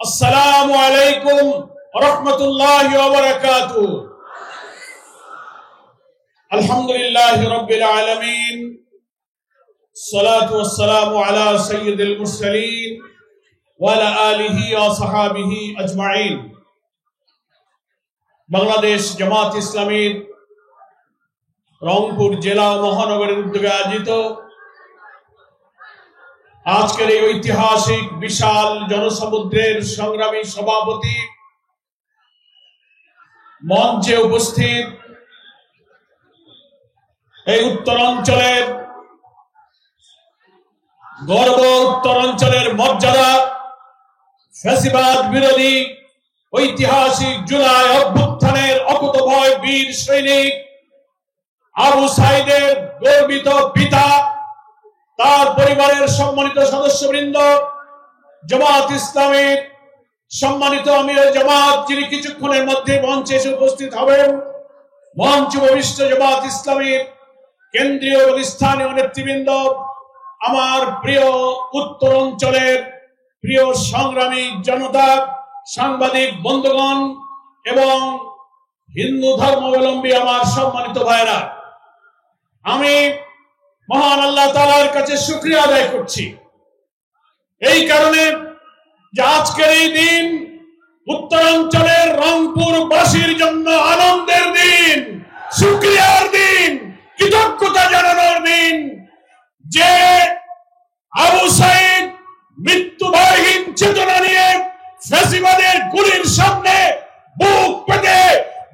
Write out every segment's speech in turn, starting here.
अस्सलामु अलैकुम वरहमतुल्लाहि वबरकातुहू। अल्हम्दुलिल्लाहि रब्बिल आलमीन, सलातु वस्सलामु अला सय्यिदिल मुरसलीन व अला आलिहि व सहाबिहि अजमाइन। बांग्लादेश जमात इस्लामीर रंगपुर जिला महानगरेर उद्योगे आयोजित आजकेर এই ঐতিহাসিক বিশাল জনসমুদ্রের সংগ্রামী সভাপতি মঞ্চে উপস্থিত এই উত্তরাঞ্চলের গর্ব, উত্তরাঞ্চলের মর্যাদা, ফ্যাসিবাদ বিরোধী ঐতিহাসিক জুলাই অভ্যুত্থানের অকুতোভয় বীর সৈনিক আবু সাইদের গর্বিত পিতা, তার পরিবারের সম্মানিত সদস্যবৃন্দ, জামাত ইসলামীর সম্মানিত আমির জামাত যিনি কিছুক্ষণের মধ্যে মঞ্চে এসে উপস্থিত হবেন, মঞ্চ উপবিষ্ট জামাত ইসলামীর কেন্দ্রীয় এবং স্থানীয় নেতৃবৃন্দ, আমার প্রিয় উত্তরাঞ্চলের প্রিয় সংগ্রামী জনতা, সাংবাদিক বন্ধুগণ এবং হিন্দু ধর্মাবলম্বী আমার সম্মানিত ভাইরা, আমি মহান আল্লাহ তাআলার কাছে শুকরিয়া আদায় করছি এই কারণে যে আজকের এই দিন উত্তরাঞ্চলের রংপুরবাসীর জন্য আনন্দের দিন, শুকরিয়ার দিন, কৃতজ্ঞতা জানানোর দিন। যে আবু সাইদ মৃত্যুভয়হীন চেতনা নিয়ে ফ্যাসিবাদের গুলির সামনে বুক পেতে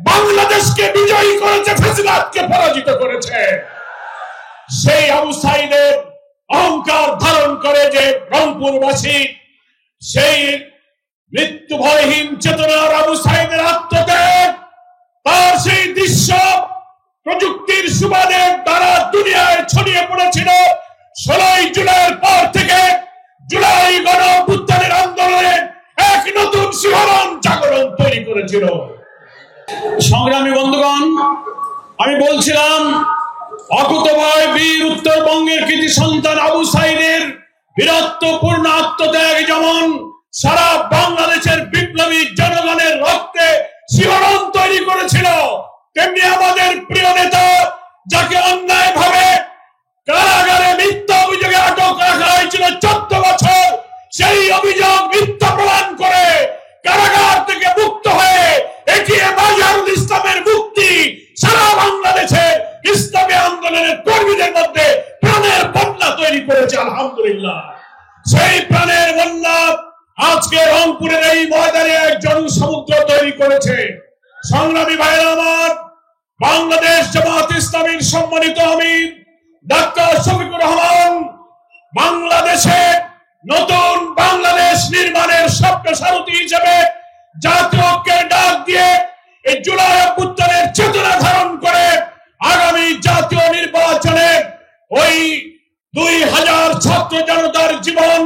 বাংলাদেশকে বিজয়ী করেছে, ফ্যাসিবাদকে পরাজিত করেছে, সেই আবু সাইদের অহংকার ধারণ করে যে রংপুরবাসী, সেই মৃত্যুভয়হীন চেতনার আবু সাইদের আত্মত্যাগ, তার সেই দৃশ্য প্রযুক্তির সুবাদে তারা দুনিয়ায় ছড়িয়ে পড়েছিল। 16 জুলাইয়ের পর থেকে জুলাই গণ অভ্যুত্থানের আন্দোলনে এক নতুন শিহরণ জাগরণ তৈরি করেছিল। সংগ্রামী বন্ধুগণ, আমি বলছিলাম অকুতোভয় বীর উত্তরবঙ্গের কৃতি সন্তান আবু সাইদের বীরত্বপূর্ণ আত্মত্যাগ যেমন সারা বাংলাদেশের বিপ্লবী জনগণের রক্তে শিহরণ তৈরি করেছিল, তেমনি আমাদের প্রিয় নেতা যাকে অন্যায়ভাবে কারাগারে মিথ্যা অভিযোগে আটক রাখা হয়েছিল 14 বছর, সেই অভিযোগ মিথ্যা প্রমাণ করে কারাগার থেকে মুক্ত হয়ে এটিএম আজহারুল ইসলামের মুক্তি সারা বাংলাদেশে ইসলামী আন্দোলনের কর্মীদের মধ্যে প্রাণের বন্যা তৈরি করেছে। আলহামদুলিল্লাহ, সেই প্রাণের বন্যা আজকে রংপুরের এই ময়দানে এক জনসমুদ্র তৈরি করেছে। সংগ্রামী ভাইরা আমার, বাংলাদেশ জামাত ইসলামীর সম্মানিত আমির ডাক্তার শফিকুর রহমান বাংলাদেশে নতুন বাংলাদেশ নির্মাণের স্বপ্ন সারথী হিসেবে জাতীয় ঐক্যের ডাক দিয়ে এই জুলাই অভ্যুত্থানের চেতনা ধারণ করে আগামী জাতীয় নির্বাচনে ওই 2000 ছাত্র জনতার জীবন,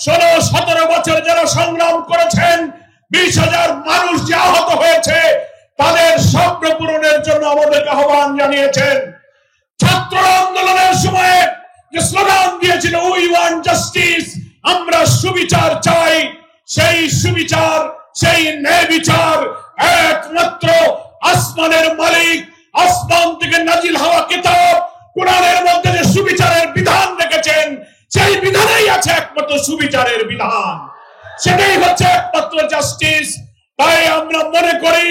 16-17 বছর যারা সংগ্রাম করেছেন, 20,000 মানুষ যে আহত হয়েছে, তাদের স্বপ্ন পূরণের জন্য আমাদেরকে আহ্বান জানিয়েছেন। ছাত্র আন্দোলনের সময় যে স্লোগান দিয়েছিল উই ওয়ান্ট জাস্টিস, আমরা সুবিচার চাই, সেই সুবিচার, সেই ন্যায় বিচার একমাত্র আসমানের মালিক, আসমান থেকে নাজিল হওয়া কিতাব কোরআনের মধ্যে যে সুবিচারের বিধান রেখেছেন, সেই বিধানেই আছে একমাত্র সুবিচারের বিধান, সেটাই হচ্ছে একমাত্র জাস্টিস। তাই আমরা মনে করি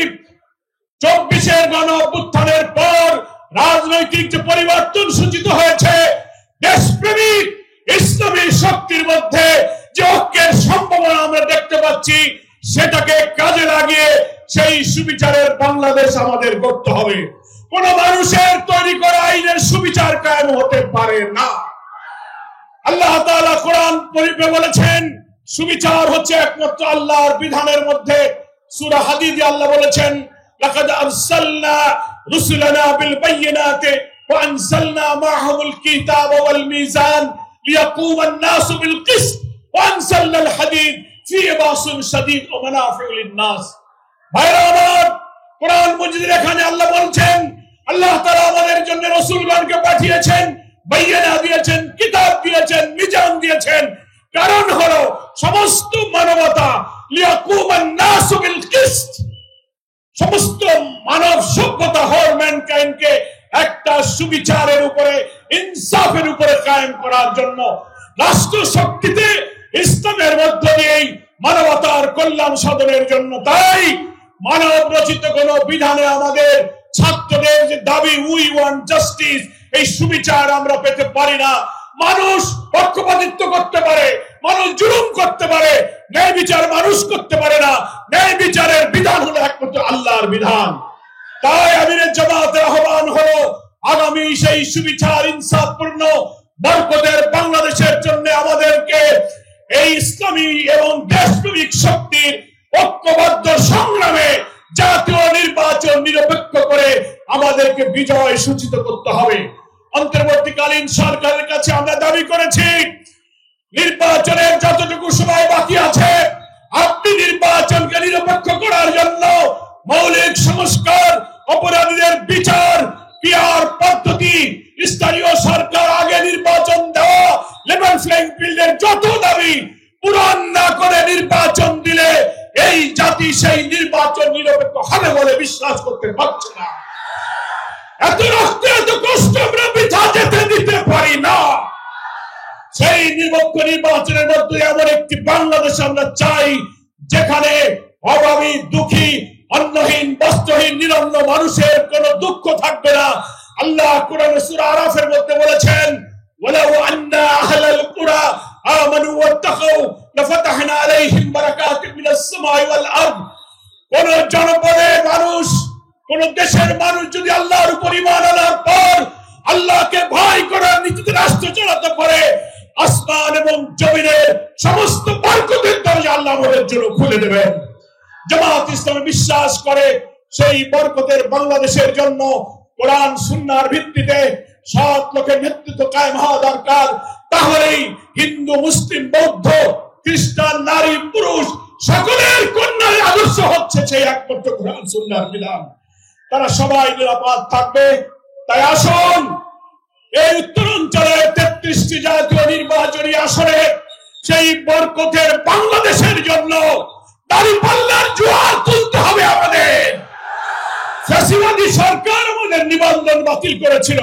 24-এর গণ অভ্যুত্থানের পর রাজনৈতিক যে পরিবর্তন সূচিত হয়েছে, দেশপ্রেমিক ইসলামী শক্তির মধ্যে যে ঐক্যের সম্ভাবনা আমরা দেখতে পাচ্ছি, সেটাকে কাজে লাগিয়ে সেই সুবিচারের বাংলাদেশ আমাদের করতে হবে। কোন মানুষের তৈরি করা আইনের সুবিচার কায়েম হতে পারে না। আল্লাহ তাআলা কোরআন শরীফে বলেছেন সুবিচার হচ্ছে একমাত্র আল্লাহর বিধানের মধ্যে। সূরা হাদীদে আল্লাহ বলেছেন লাকাদ আরসালনা রুসুলানা বিল বাইয়িনাতি ওয়া আনজালনা মাআহুমুল কিতাবা ওয়াল মিজান লিয়াকুমান নাসু বিল কিসত ওয়া আনজালনাল হাদীদ ফীহি বাসুন শাদীদ ওয়া মানাফিউ লিন-নাস। ভাইরা আমার, কোরআন মজিদের এখানে আল্লাহ বলছেন আল্লাহ তাআলা আমাদের জন্য রাসূলগণকে পাঠিয়েছেন, বাইয়িনা দিয়েছেন, কিতাব দিয়েছেন, মিজান দিয়েছেন। কারণ হলো সমস্ত মানবতা লিয়াকুমান নাসু বিল কিসত, সমস্ত মানব সভ্যতা হর ম্যানকাইন্ডকে একটা সুবিচারের উপরে, ইনসাফের উপরে কায়েম করার জন্য রাষ্ট্র শক্তিতে ইসলামের মধ্য দিয়েই মানবতার কল্যাণ সাধনের জন্য। তাই মানব রচিত কোন বিধানে আমাদের ছাত্রদের যে দাবি উই ওয়ান্ট জাস্টিস, এই সুবিচার আমরা পেতে পারি না। মানুষ পক্ষপাতিত্ব করতে পারে, মানুষ জুলুম করতে পারে, ন্যায় বিচার মানুষ করতে পারে না। ন্যায় বিচারের বিধান হলো একমাত্র আল্লাহর বিধান। তাই আমিরের জামাতের আহ্বান হলো আগামী সেই সুবিচার ইনসাফপূর্ণ বরকতের বাংলাদেশের জন্য আমাদেরকে এই ইসলামী এবং দেশপ্রেমিক শক্তির ঐক্যবদ্ধ সংগ্রামে জাতীয় নির্বাচন নিরপেক্ষ করে আমাদেরকে বিজয় সূচিত করতে হবে। অন্তর্বর্তীকালীন সরকারের কাছে আমরা দাবি করেছি, নির্বাচনের যতটুকু সময় বাকি আছে আপনি নির্বাচনকে নিরপেক্ষ করার জন্য মৌলিক সংস্কার, অপরাধীদের বিচার, পিআর পদ্ধতি, স্থানীয় সরকার আগে নির্বাচন দেওয়া, লেভেল প্লেইং ফিল্ডের যত দাবি পূরণ না করে নির্বাচন দিলে এই জাতি সেই নির্বাচন নিরপেক্ষ হবে বলে বিশ্বাস করতে পারছে না। এত রক্ত, এত কষ্ট আমরা বৃথা যেতে দিতে পারি না। সেই নিরপেক্ষ নির্বাচনের মধ্যে এমন একটি বাংলাদেশ আমরা চাই যেখানে অভাবী, দুঃখী, অন্নহীন, বস্ত্রহীন, নিরন্ন মানুষের কোনো দুঃখ থাকবে না। আল্লাহ কোরআনে সূরা আরাফের মধ্যে বলেছেন, ওয়ালাউ আন্না আহলাল কুরা আমানু ওয়াত্তাকাউ লাফাতাহনা আলাইহিম বারাকাতিন মিনাস সামাই ওয়াল আরদ। কোন জনপদের মানুষ, কোন দেশের মানুষ যদি আল্লাহর উপর ঈমান আনার পর আল্লাহকে ভয় করার নীতিতে রাষ্ট্র চালাতে পারে, আসমান এবং জমিনের সমস্ত বরকতের দরজা আল্লাহ আমাদের জন্য খুলে দেবেন। জামাত ইসলামে বিশ্বাস করে সেই বরকতের বাংলাদেশের জন্য কোরআন সুন্নাহর ভিত্তিতে সৎ লোকের নেতৃত্ব কায়েম হওয়া দরকার। তাহলেই হিন্দু, মুসলিম, বৌদ্ধ, খ্রিস্টান, নারী, পুরুষ সকলের কন্যার আদর্শ হচ্ছে সেই একমাত্র কোরআন সুন্নাহর বিধান। তারা সবাই নিরাপদ থাকবে। তাই আসুন এই উত্তরাঞ্চলের 33টি জাতীয় নির্বাচনী আসনে সেই বরকতের বাংলাদেশের জন্য দাঁড়িপাল্লার জোয়ার তুলতে হবে আমাদের। ফ্যাসিবাদী সরকার আমাদের নিবন্ধন বাতিল করেছিল,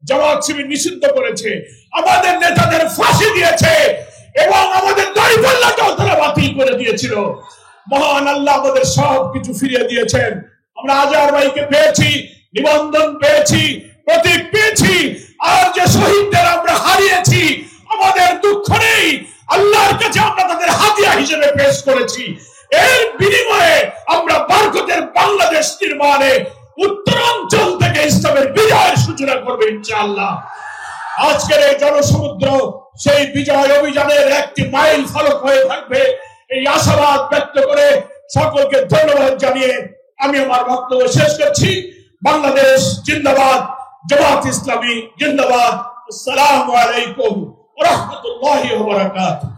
জামাত শিবির নিষিদ্ধ করেছে, আমাদের নেতাদের ফাঁসি দিয়েছে এবং আমাদের দাঁড়িপাল্লাটাও তারা বাতিল করে দিয়েছিল। মহান আল্লাহ আমাদের সব কিছু ফিরিয়ে দিয়েছেন। আমরা আজহার ভাইকে পেয়েছি, নিবন্ধন পেয়েছি, প্রতীক পেয়েছি, আর যে শহীদদের আমরা হারিয়েছি আমাদের দুঃখ নেই, আল্লাহর কাছে আমরা তাদের হাদিয়া হিসেবে পেশ করেছি। এর বিনিময়ে আমরা বরকতের বাংলাদেশ নির্মাণে উত্তরাঞ্চল থেকে ইসলামের বিজয়ের সূচনা করবে ইনশাআল্লাহ। আজকের এই জনসমুদ্র সেই বিজয় অভিযানের একটি মাইল ফলক হয়ে থাকবে, এই আশাবাদ ব্যক্ত করে সকলকে ধন্যবাদ জানিয়ে আমি আমার বক্তব্য শেষ করছি। বাংলাদেশ জিন্দাবাদ, জামাত ইসলামী জিন্দাবাদ। আসসালামু আলাইকুম ওয়া রাহমাতুল্লাহি ওয়া বারাকাতুহু।